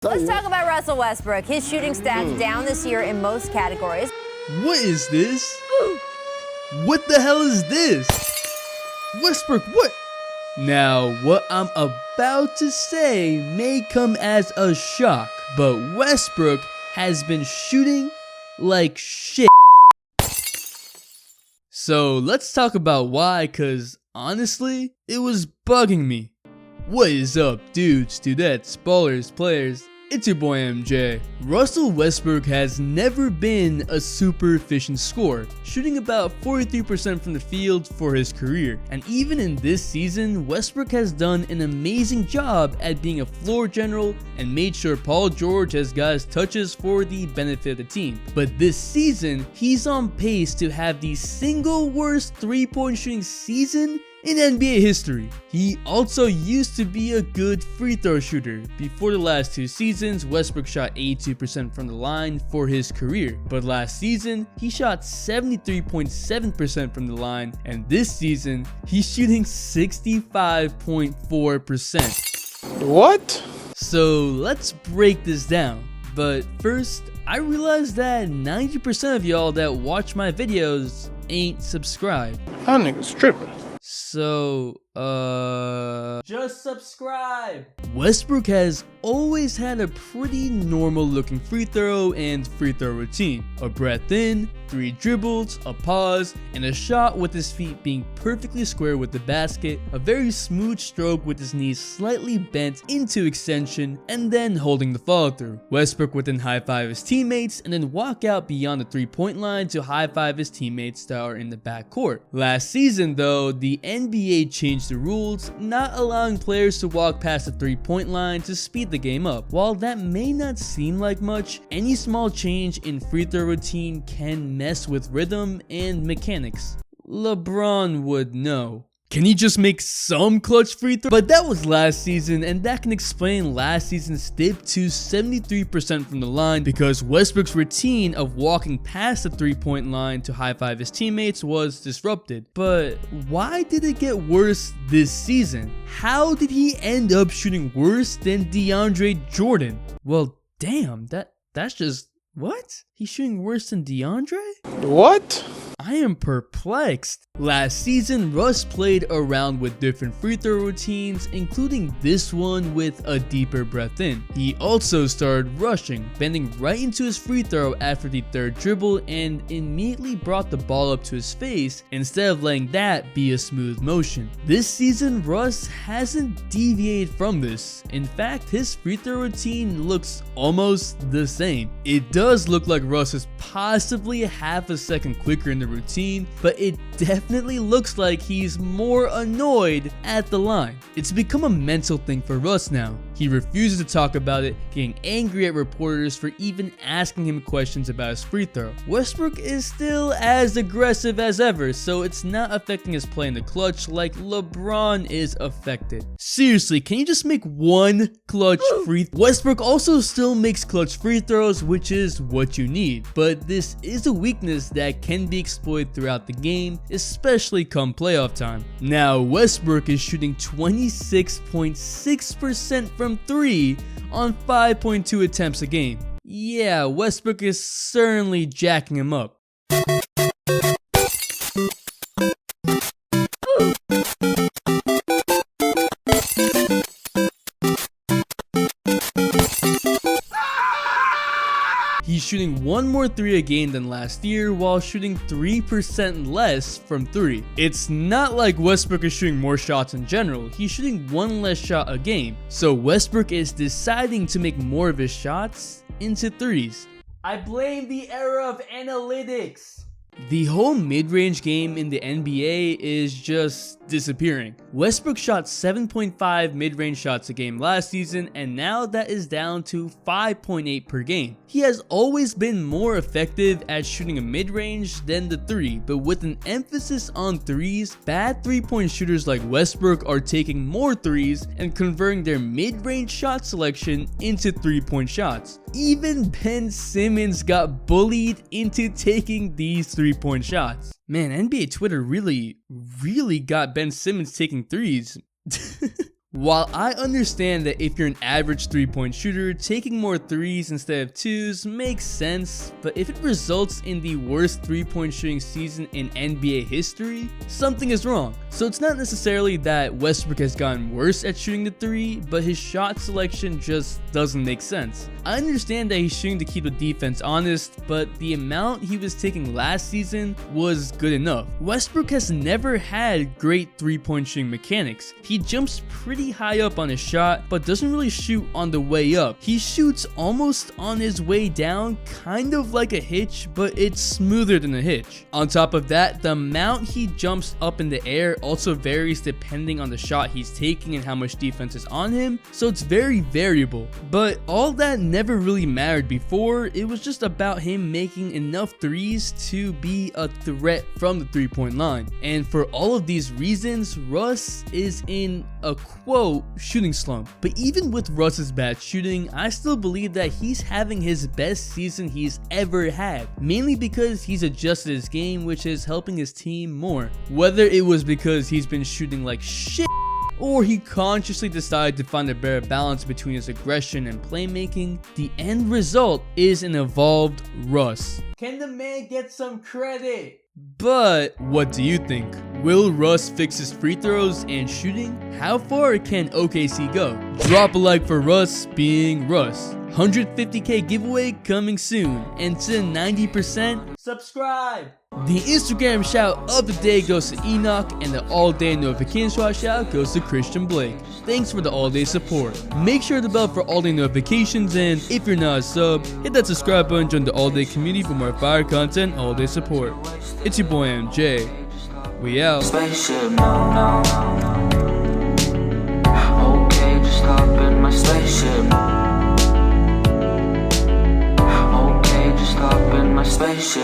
Let's talk about Russell Westbrook. His shooting stats down this year in most categories. What is this? What the hell is this? Westbrook, what? Now, what I'm about to say may come as a shock, but Westbrook has been shooting like shit. So let's talk about why, cause honestly, it was bugging me. What is up, dudes, dudettes, ballers, players? It's your boy MJ. Russell Westbrook has never been a super efficient scorer, shooting about 43% from the field for his career. And even in this season, Westbrook has done an amazing job at being a floor general and made sure Paul George has got his touches for the benefit of the team. But this season, he's on pace to have the single worst three-point shooting season in NBA history. He also used to be a good free throw shooter. Before the last two seasons, Westbrook shot 82% from the line for his career. But last season, he shot 73.7% from the line, and this season, he's shooting 65.4%. What? So let's break this down. But first, I realized that 90% of y'all that watch my videos ain't subscribed. That nigga's tripping. So, just subscribe. Westbrook has always had a pretty normal looking free throw and free throw routine. A breath in, 3 dribbles, a pause, and a shot with his feet being perfectly square with the basket, a very smooth stroke with his knees slightly bent into extension, and then holding the follow through. Westbrook would then high five his teammates and then walk out beyond the 3-point line to high five his teammates that are in the backcourt. Last season though, the NBA changed the rules, not allowing players to walk past the 3-point line to speed the game up. While that may not seem like much, any small change in free throw routine can mess with rhythm and mechanics. LeBron would know. Can he just make some clutch free throw? But that was last season, and that can explain last season's dip to 73% from the line, because Westbrook's routine of walking past the 3-point line to high five his teammates was disrupted. But why did it get worse this season? How did he end up shooting worse than DeAndre Jordan? Well, damn, that's just... what? He's shooting worse than DeAndre? What? I am perplexed. Last season, Russ played around with different free throw routines, including this one with a deeper breath in. He also started rushing, bending right into his free throw after the 3rd dribble, and immediately brought the ball up to his face instead of letting that be a smooth motion. This season, Russ hasn't deviated from this. In fact, his free throw routine looks almost the same. It does look like Russ is possibly half a second quicker in the routine, but it definitely looks like he's more annoyed at the line. It's become a mental thing for Russ now. He refuses to talk about it, getting angry at reporters for even asking him questions about his free throw. Westbrook is still as aggressive as ever, so it's not affecting his play in the clutch like LeBron is affected. Seriously, can you just make one clutch free throw? Westbrook also still makes clutch free throws, which is what you need, but this is a weakness that can be exploited throughout the game, especially come playoff time. Now, Westbrook is shooting 26.6% from 3 on 5.2 attempts a game. Yeah, Westbrook is certainly jacking him up. He's shooting 1 more 3 a game than last year while shooting 3% less from 3. It's not like Westbrook is shooting more shots in general, he's shooting 1 less shot a game. So Westbrook is deciding to make more of his shots into 3s. I blame the era of analytics. The whole mid-range game in the NBA is just disappearing. Westbrook shot 7.5 mid-range shots a game last season, and now that is down to 5.8 per game. He has always been more effective at shooting a mid-range than the 3, but with an emphasis on 3s, bad 3-point shooters like Westbrook are taking more 3s and converting their mid-range shot selection into 3-point shots. Even Ben Simmons got bullied into taking these 3-point shots. Man, NBA Twitter really got Ben Simmons taking 3s. While I understand that if you're an average 3-point shooter, taking more 3s instead of 2s makes sense, but if it results in the worst 3-point shooting season in NBA history, something is wrong. So it's not necessarily that Westbrook has gotten worse at shooting the 3, but his shot selection just doesn't make sense. I understand that he's shooting to keep the defense honest, but the amount he was taking last season was good enough. Westbrook has never had great 3-point shooting mechanics. He jumps pretty high up on his shot, but doesn't really shoot on the way up. He shoots almost on his way down, kind of like a hitch, but it's smoother than a hitch. On top of that, the amount he jumps up in the air also varies depending on the shot he's taking and how much defense is on him, so it's very variable. But all that never really mattered before. It was just about him making enough 3s to be a threat from the 3-point line. And for all of these reasons, Russ is in a quote shooting slump. But even with Russ's bad shooting, I still believe that he's having his best season he's ever had, mainly because he's adjusted his game, which is helping his team more. Whether it was because he's been shooting like shit, or he consciously decided to find a better balance between his aggression and playmaking, the end result is an evolved Russ. Can the man get some credit? But what do you think? Will Russ fix his free throws and shooting? How far can OKC go? Drop a like for Russ being Russ. 150k giveaway coming soon. And to 90%, subscribe. The Instagram shout of the day goes to Enoch, and the all-day notification shout goes to Christian Blake. Thanks for the all-day support. Make sure to bell for all-day notifications, and if you're not a sub, hit that subscribe button, join the all-day community for more fire content, all-day support. It's your boy MJ. We out. Spaceship, no. Okay, just hop in my spaceship. Okay, just hop in my spaceship.